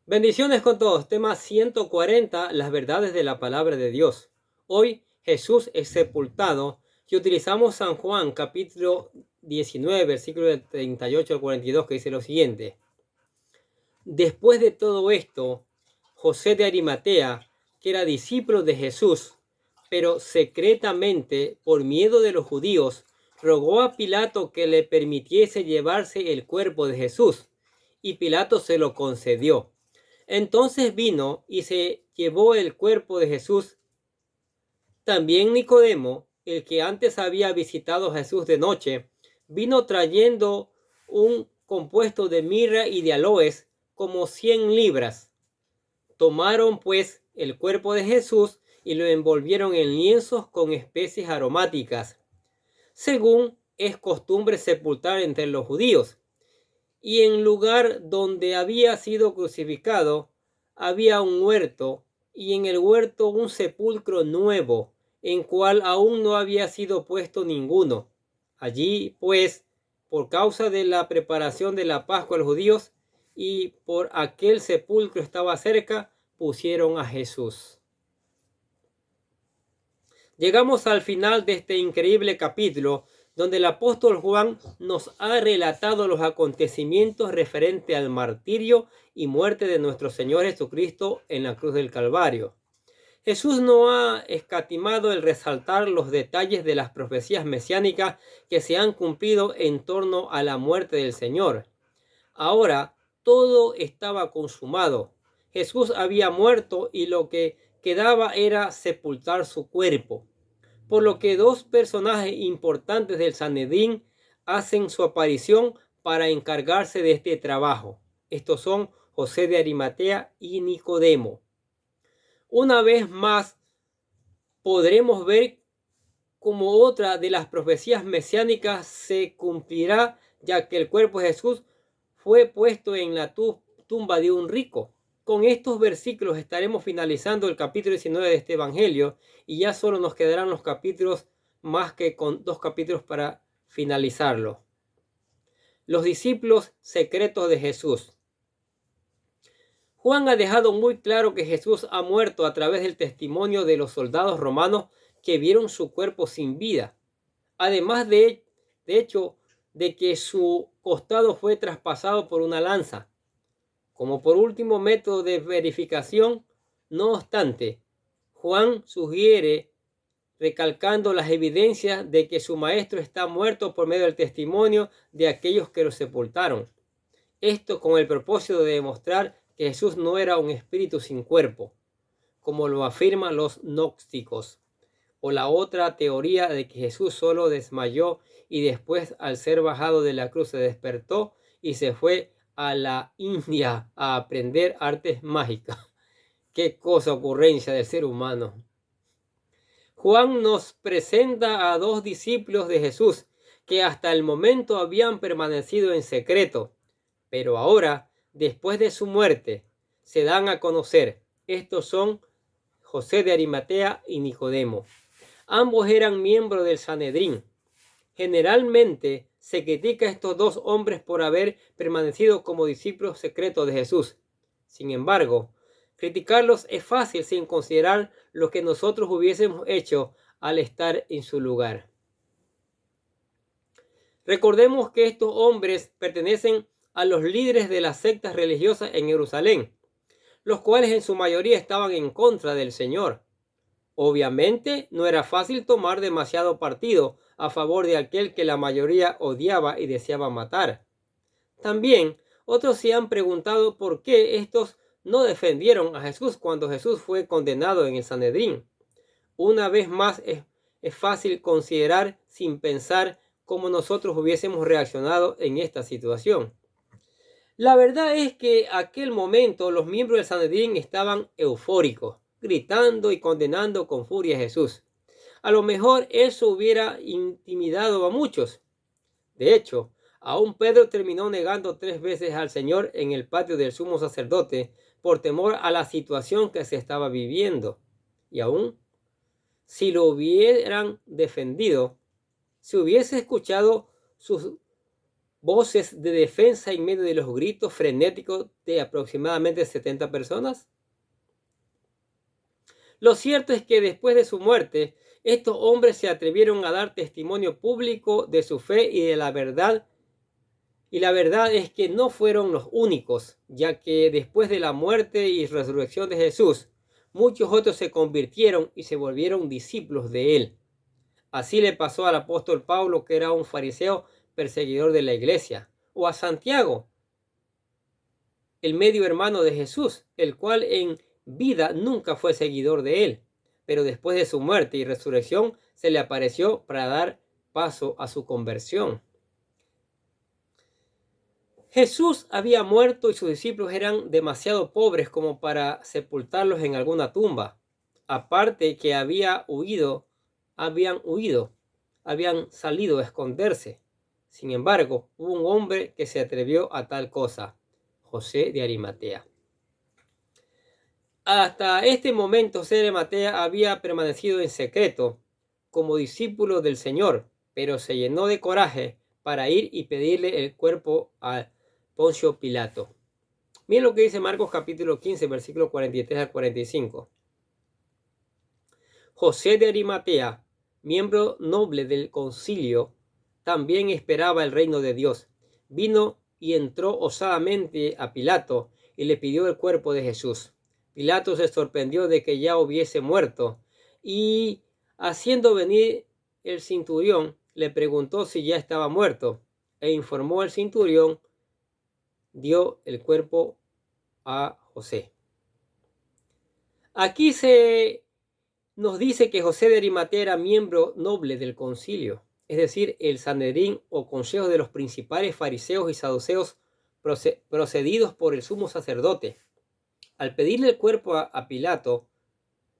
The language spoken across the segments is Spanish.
Bendiciones con todos. Tema 140, las verdades de la palabra de Dios. Hoy Jesús es sepultado y utilizamos San Juan capítulo 19, versículo del 38 al 42, que dice lo siguiente. Después de todo esto, José de Arimatea, que era discípulo de Jesús, pero secretamente, por miedo de los judíos, rogó a Pilato que le permitiese llevarse el cuerpo de Jesús, y Pilato se lo concedió. Entonces vino y se llevó el cuerpo de Jesús. También Nicodemo, el que antes había visitado a Jesús de noche, vino trayendo un compuesto de mirra y de aloes, como 100 libras. Tomaron pues el cuerpo de Jesús y lo envolvieron en lienzos con especies aromáticas, según es costumbre sepultar entre los judíos. Y en lugar donde había sido crucificado había un huerto, y en el huerto un sepulcro nuevo, en cual aún no había sido puesto ninguno. Allí, pues, por causa de la preparación de la Pascua a los judíos, y por aquel sepulcro estaba cerca, pusieron a Jesús. Llegamos al final de este increíble capítulo, donde el apóstol Juan nos ha relatado los acontecimientos referentes al martirio y muerte de nuestro Señor Jesucristo en la cruz del Calvario. Jesús no ha escatimado el resaltar los detalles de las profecías mesiánicas que se han cumplido en torno a la muerte del Señor. Ahora todo estaba consumado. Jesús había muerto y lo que quedaba era sepultar su cuerpo, por lo que dos personajes importantes del Sanedrín hacen su aparición para encargarse de este trabajo. Estos son José de Arimatea y Nicodemo. Una vez más podremos ver cómo otra de las profecías mesiánicas se cumplirá, ya que el cuerpo de Jesús fue puesto en la tumba de un rico. Con estos versículos estaremos finalizando el capítulo 19 de este evangelio, y ya solo nos quedarán los capítulos, más que con 2 capítulos para finalizarlo. Los discípulos secretos de Jesús. Juan ha dejado muy claro que Jesús ha muerto a través del testimonio de los soldados romanos que vieron su cuerpo sin vida. Además de hecho de que su costado fue traspasado por una lanza. Como por último método de verificación, no obstante, Juan sugiere, recalcando las evidencias de que su maestro está muerto por medio del testimonio de aquellos que lo sepultaron. Esto con el propósito de demostrar que Jesús no era un espíritu sin cuerpo, como lo afirman los gnósticos, o la otra teoría de que Jesús solo desmayó y después, al ser bajado de la cruz, se despertó y se fue a la India a aprender artes mágicas. Qué cosa ocurrencia del ser humano. Juan nos presenta a dos discípulos de Jesús que hasta el momento habían permanecido en secreto, pero ahora, después de su muerte, se dan a conocer. Estos son José de Arimatea y Nicodemo. Ambos eran miembros del Sanedrín. Generalmente se critica a estos dos hombres por haber permanecido como discípulos secretos de Jesús. Sin embargo, criticarlos es fácil sin considerar lo que nosotros hubiésemos hecho al estar en su lugar. Recordemos que estos hombres pertenecen a los líderes de las sectas religiosas en Jerusalén, los cuales en su mayoría estaban en contra del Señor. Obviamente no era fácil tomar demasiado partido a favor de aquel que la mayoría odiaba y deseaba matar. También otros se han preguntado por qué estos no defendieron a Jesús cuando Jesús fue condenado en el Sanedrín. Una vez más es fácil considerar sin pensar cómo nosotros hubiésemos reaccionado en esta situación. La verdad es que aquel momento los miembros del Sanedrín estaban eufóricos, gritando y condenando con furia a Jesús. A lo mejor eso hubiera intimidado a muchos. De hecho, aún Pedro terminó negando 3 veces al Señor en el patio del sumo sacerdote por temor a la situación que se estaba viviendo. Y aún, si lo hubieran defendido, si hubiese escuchado sus voces de defensa en medio de los gritos frenéticos de aproximadamente 70 personas? Lo cierto es que después de su muerte, estos hombres se atrevieron a dar testimonio público de su fe y de la verdad. Y la verdad es que no fueron los únicos, ya que después de la muerte y resurrección de Jesús, muchos otros se convirtieron y se volvieron discípulos de él. Así le pasó al apóstol Pablo, que era un fariseo perseguidor de la iglesia, o a Santiago, el medio hermano de Jesús, el cual en vida nunca fue seguidor de él, pero después de su muerte y resurrección se le apareció para dar paso a su conversión. Jesús había muerto y sus discípulos eran demasiado pobres como para sepultarlos en alguna tumba. Aparte que habían huido, habían salido a esconderse. Sin embargo, hubo un hombre que se atrevió a tal cosa, José de Arimatea. Hasta este momento, José de Arimatea había permanecido en secreto como discípulo del Señor, pero se llenó de coraje para ir y pedirle el cuerpo a Poncio Pilato. Miren lo que dice Marcos capítulo 15, versículos 43 al 45. José de Arimatea, miembro noble del concilio, también esperaba el reino de Dios. Vino y entró osadamente a Pilato y le pidió el cuerpo de Jesús. Pilato se sorprendió de que ya hubiese muerto y, haciendo venir el centurión, le preguntó si ya estaba muerto e informó al centurión, dio el cuerpo a José. Aquí se nos dice que José de Arimatea era miembro noble del concilio, es decir, el Sanedrín o consejo de los principales fariseos y saduceos procedidos por el sumo sacerdote. Al pedirle el cuerpo a Pilato,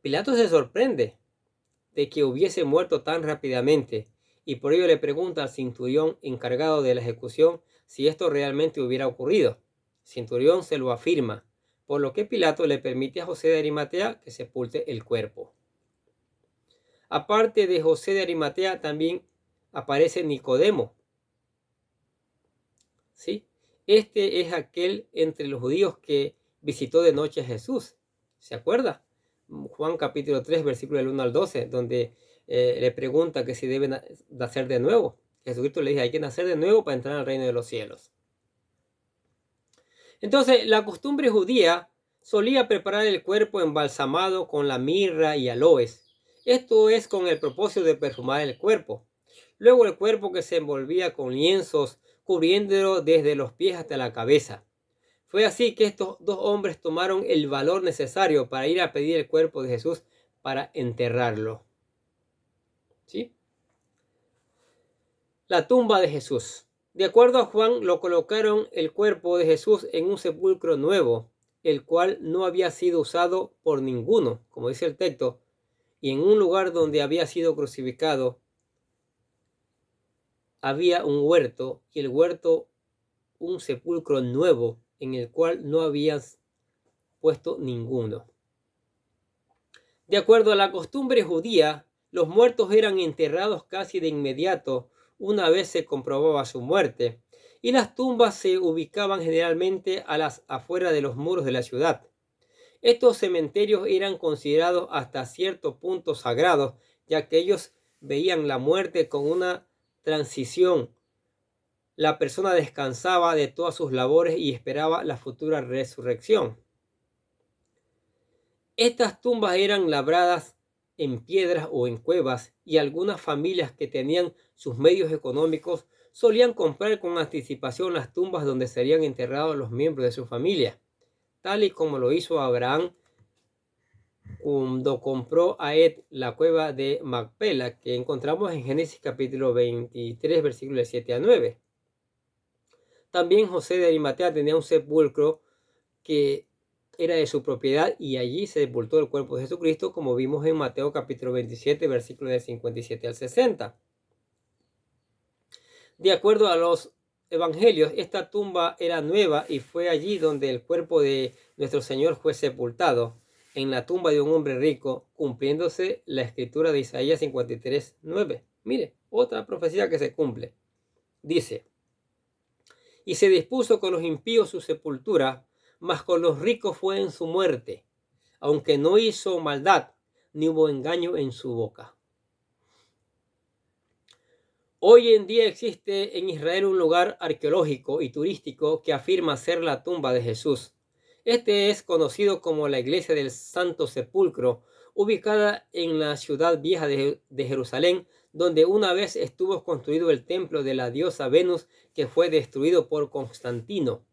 Pilato se sorprende de que hubiese muerto tan rápidamente y por ello le pregunta al centurión encargado de la ejecución si esto realmente hubiera ocurrido. El centurión se lo afirma, por lo que Pilato le permite a José de Arimatea que sepulte el cuerpo. Aparte de José de Arimatea, también aparece Nicodemo. ¿Sí? Este es aquel entre los judíos que visitó de noche a Jesús. ¿Se acuerda? Juan capítulo 3, versículo del 1 al 12, donde le pregunta que si deben nacer de nuevo. Jesucristo le dice, hay que nacer de nuevo para entrar al reino de los cielos. Entonces, la costumbre judía solía preparar el cuerpo embalsamado con la mirra y aloes. Esto es con el propósito de perfumar el cuerpo. Luego el cuerpo que se envolvía con lienzos, cubriéndolo desde los pies hasta la cabeza. Fue así que estos dos hombres tomaron el valor necesario para ir a pedir el cuerpo de Jesús para enterrarlo. ¿Sí? La tumba de Jesús. De acuerdo a Juan, lo colocaron el cuerpo de Jesús en un sepulcro nuevo, el cual no había sido usado por ninguno, como dice el texto, y en un lugar donde había sido crucificado había un huerto, y el huerto un sepulcro nuevo en el cual no había puesto ninguno. De acuerdo a la costumbre judía, los muertos eran enterrados casi de inmediato una vez se comprobaba su muerte, y las tumbas se ubicaban generalmente a las afueras de los muros de la ciudad. Estos cementerios eran considerados hasta cierto punto sagrados, ya que ellos veían la muerte como una transición. La persona descansaba de todas sus labores y esperaba la futura resurrección. Estas tumbas eran labradas en piedras o en cuevas, y algunas familias que tenían sus medios económicos solían comprar con anticipación las tumbas donde serían enterrados los miembros de su familia, tal y como lo hizo Abraham cuando compró a Ed la cueva de Macpela, que encontramos en Génesis capítulo 23, versículos 7 a 9. También José de Arimatea tenía un sepulcro que era de su propiedad y allí se sepultó el cuerpo de Jesucristo, como vimos en Mateo capítulo 27, versículos del 57 al 60. De acuerdo a los evangelios, esta tumba era nueva y fue allí donde el cuerpo de nuestro Señor fue sepultado, en la tumba de un hombre rico, cumpliéndose la escritura de Isaías 53, 9. Mire, otra profecía que se cumple. Dice, y se dispuso con los impíos su sepultura, mas con los ricos fue en su muerte, aunque no hizo maldad, ni hubo engaño en su boca. Hoy en día existe en Israel un lugar arqueológico y turístico que afirma ser la tumba de Jesús. Este es conocido como la Iglesia del Santo Sepulcro, ubicada en la ciudad vieja de Jerusalén, donde una vez estuvo construido el templo de la diosa Venus, que fue destruido por Constantino,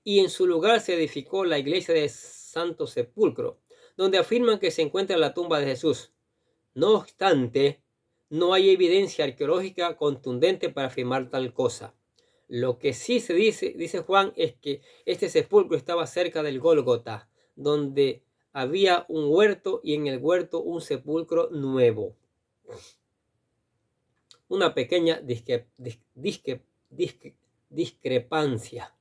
y en su lugar se edificó la Iglesia del Santo Sepulcro, donde afirman que se encuentra la tumba de Jesús. No obstante, no hay evidencia arqueológica contundente para afirmar tal cosa. Lo que sí se dice Juan, es que este sepulcro estaba cerca del Gólgota, donde había un huerto y en el huerto un sepulcro nuevo. Una pequeña discrepancia.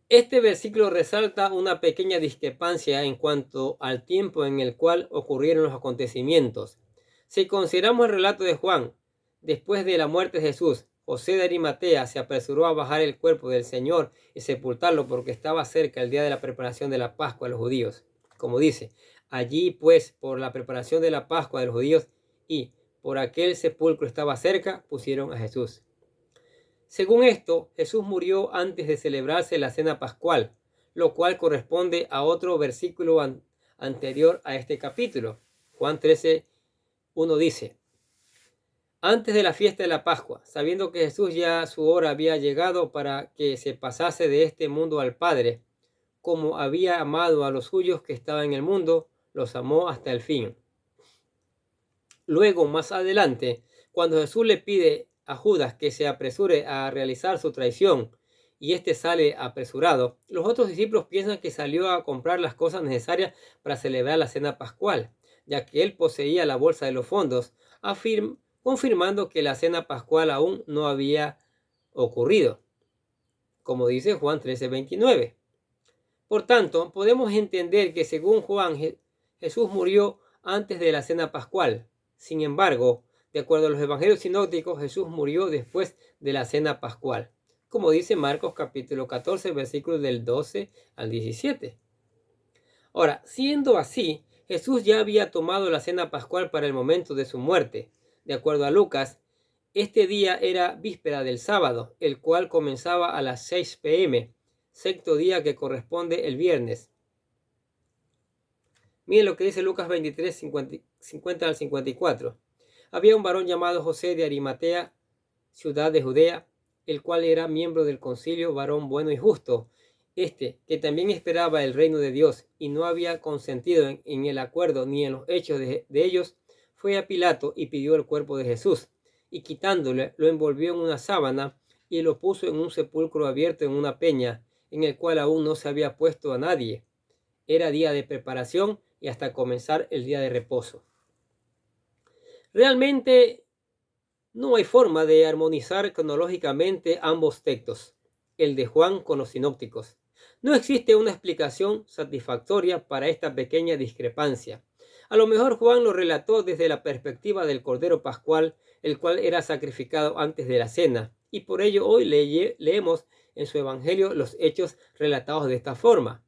Este versículo resalta una pequeña discrepancia en cuanto al tiempo en el cual ocurrieron los acontecimientos. Si consideramos el relato de Juan, después de la muerte de Jesús, José de Arimatea se apresuró a bajar el cuerpo del Señor y sepultarlo porque estaba cerca el día de la preparación de la Pascua de los judíos. Como dice, allí pues por la preparación de la Pascua de los judíos y por aquel sepulcro estaba cerca, pusieron a Jesús. Según esto, Jesús murió antes de celebrarse la cena pascual, lo cual corresponde a otro versículo anterior a este capítulo. Juan 13:1 dice: antes de la fiesta de la Pascua, sabiendo que Jesús ya su hora había llegado para que se pasase de este mundo al Padre, como había amado a los suyos que estaban en el mundo, los amó hasta el fin. Luego, más adelante, cuando Jesús le pide a Judas que se apresure a realizar su traición y éste sale apresurado, los otros discípulos piensan que salió a comprar las cosas necesarias para celebrar la cena pascual, ya que él poseía la bolsa de los fondos, confirmando que la cena pascual aún no había ocurrido, como dice Juan 13:29. Por tanto, podemos entender que según Juan, Jesús murió antes de la cena pascual. Sin embargo, de acuerdo a los evangelios sinópticos, Jesús murió después de la cena pascual, como dice Marcos capítulo 14, versículos del 12 al 17. Ahora, siendo así, Jesús ya había tomado la cena pascual para el momento de su muerte. De acuerdo a Lucas, este día era víspera del sábado, el cual comenzaba a las 6 p.m., sexto día que corresponde el viernes. Miren lo que dice Lucas 23, 50 al 54. Había un varón llamado José de Arimatea, ciudad de Judea, el cual era miembro del concilio, varón bueno y justo, que también esperaba el reino de Dios y no había consentido en el acuerdo ni en los hechos de ellos, fue a Pilato y pidió el cuerpo de Jesús, y quitándole, lo envolvió en una sábana y lo puso en un sepulcro abierto en una peña, en el cual aún no se había puesto a nadie. Era día de preparación y hasta comenzar el día de reposo. Realmente no hay forma de armonizar cronológicamente ambos textos, el de Juan con los sinópticos. No existe una explicación satisfactoria para esta pequeña discrepancia. A lo mejor Juan lo relató desde la perspectiva del Cordero Pascual, el cual era sacrificado antes de la cena, y por ello hoy leemos en su evangelio los hechos relatados de esta forma.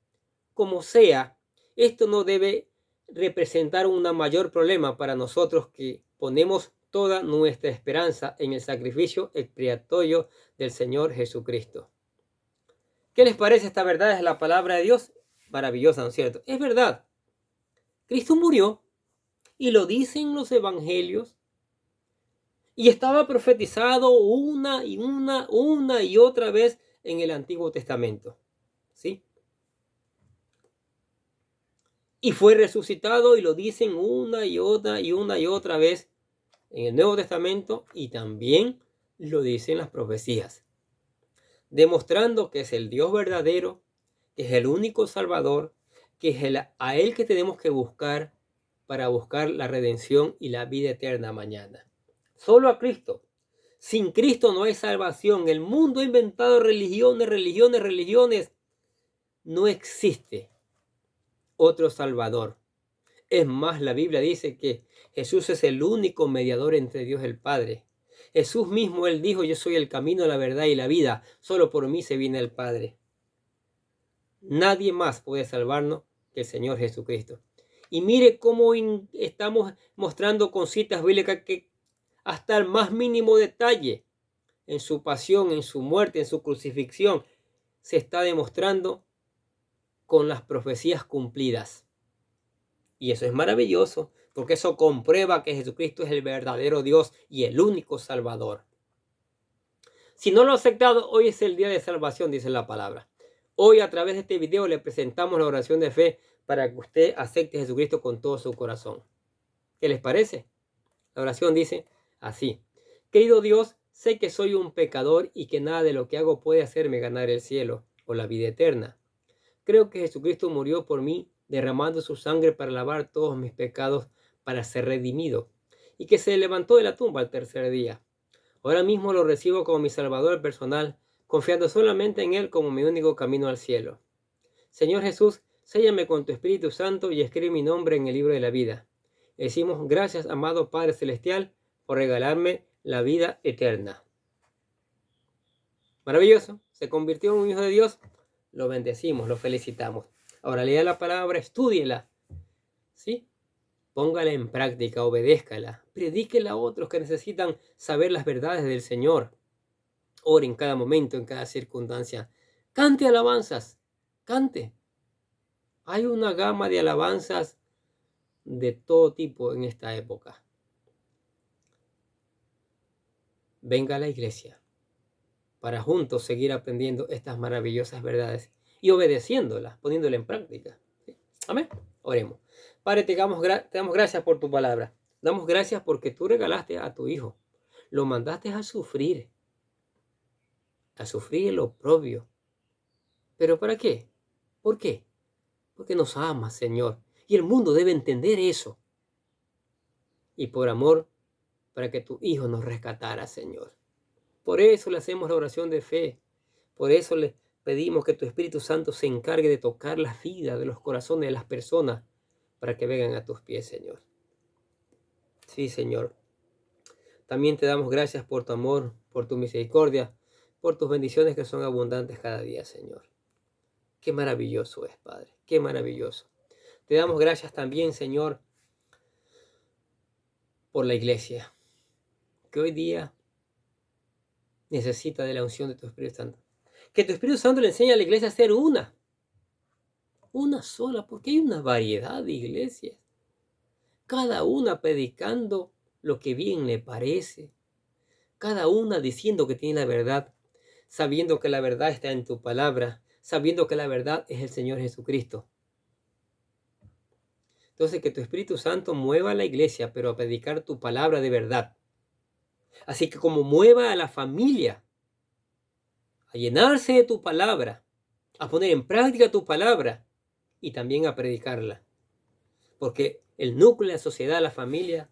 Como sea, esto no debe representar un mayor problema para nosotros que ponemos toda nuestra esperanza en el sacrificio expiatorio del Señor Jesucristo. ¿Qué les parece esta verdad? Es la palabra de Dios. Maravillosa, ¿no es cierto? Es verdad. Cristo murió y lo dicen los evangelios y estaba profetizado una y otra vez en el Antiguo Testamento. ¿Sí? Y fue resucitado y lo dicen una y otra vez en el Nuevo Testamento y también lo dicen las profecías, demostrando que es el Dios verdadero, que es el único Salvador, que es a Él que tenemos que buscar para buscar la redención y la vida eterna mañana. Solo a Cristo. Sin Cristo no hay salvación. El mundo ha inventado religiones. No existe otro Salvador. Es más, la Biblia dice que Jesús es el único mediador entre Dios y el Padre. Jesús mismo, Él dijo, yo soy el camino, la verdad y la vida. Solo por mí se viene al Padre. Nadie más puede salvarnos que el Señor Jesucristo. Y mire cómo estamos mostrando con citas bíblicas que hasta el más mínimo detalle en su pasión, en su muerte, en su crucifixión, se está demostrando con las profecías cumplidas. Y eso es maravilloso, porque eso comprueba que Jesucristo es el verdadero Dios y el único Salvador. Si no lo ha aceptado, hoy es el día de salvación, dice la palabra. Hoy, a través de este video, le presentamos la oración de fe para que usted acepte a Jesucristo con todo su corazón. ¿Qué les parece? La oración dice así: querido Dios, sé que soy un pecador y que nada de lo que hago puede hacerme ganar el cielo o la vida eterna. Creo que Jesucristo murió por mí, derramando su sangre para lavar todos mis pecados, para ser redimido, y que se levantó de la tumba al tercer día. Ahora mismo lo recibo como mi Salvador personal, confiando solamente en Él como mi único camino al cielo. Señor Jesús, séllame con tu Espíritu Santo y escribe mi nombre en el libro de la vida. Decimos gracias, amado Padre Celestial, por regalarme la vida eterna. Maravilloso, se convirtió en un hijo de Dios. Lo bendecimos, lo felicitamos. Ahora lea la palabra, estúdiela, ¿sí? Póngala en práctica, obedézcala, predíquela a otros que necesitan saber las verdades del Señor. Ore en cada momento, en cada circunstancia. Cante alabanzas, cante. Hay una gama de alabanzas de todo tipo en esta época. Venga a la iglesia para juntos seguir aprendiendo estas maravillosas verdades y obedeciéndolas, poniéndolas en práctica. ¿Sí? Amén. Oremos. Padre, te damos gracias por tu palabra. Damos gracias porque tú regalaste a tu Hijo. Lo mandaste a sufrir el oprobio. ¿Pero para qué? ¿Por qué? Porque nos amas, Señor. Y el mundo debe entender eso. Y por amor, para que tu Hijo nos rescatara, Señor. Por eso le hacemos la oración de fe. Por eso le pedimos que tu Espíritu Santo se encargue de tocar las vidas de los corazones de las personas para que vengan a tus pies, Señor. Sí, Señor. También te damos gracias por tu amor, por tu misericordia, por tus bendiciones que son abundantes cada día, Señor. Qué maravilloso es, Padre. Qué maravilloso. Te damos gracias también, Señor, por la iglesia, que hoy día necesita de la unción de tu Espíritu Santo. Que tu Espíritu Santo le enseñe a la iglesia a ser una sola, porque hay una variedad de iglesias, cada una predicando lo que bien le parece, cada una diciendo que tiene la verdad, sabiendo que la verdad está en tu palabra, sabiendo que la verdad es el Señor Jesucristo. Entonces, que tu Espíritu Santo mueva a la iglesia, pero a predicar tu palabra de verdad. Así que como mueva a la familia a llenarse de tu palabra, a poner en práctica tu palabra y también a predicarla. Porque el núcleo de la sociedad, la familia,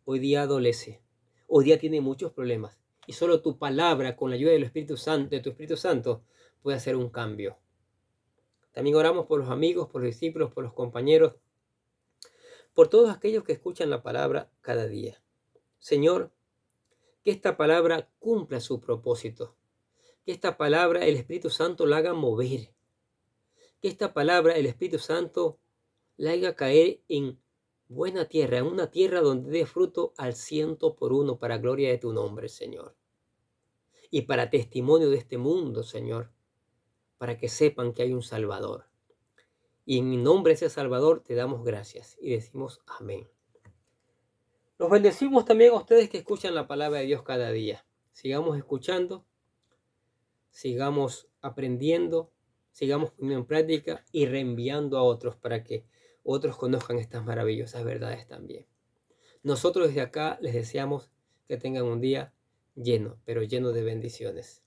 hoy día adolece. Hoy día tiene muchos problemas. Y solo tu palabra, con la ayuda del Espíritu Santo, de tu Espíritu Santo, puede hacer un cambio. También oramos por los amigos, por los discípulos, por los compañeros, por todos aquellos que escuchan la palabra cada día. Señor, que esta palabra cumpla su propósito. Que esta palabra el Espíritu Santo la haga mover. Que esta palabra el Espíritu Santo la haga caer en buena tierra, en una tierra donde dé fruto al 100 por 1 para gloria de tu nombre, Señor. Y para testimonio de este mundo, Señor, para que sepan que hay un Salvador. Y en nombre de ese Salvador te damos gracias y decimos amén. Los bendecimos también a ustedes que escuchan la palabra de Dios cada día. Sigamos escuchando, sigamos aprendiendo, sigamos poniendo en práctica y reenviando a otros para que otros conozcan estas maravillosas verdades también. Nosotros desde acá les deseamos que tengan un día lleno, pero lleno de bendiciones.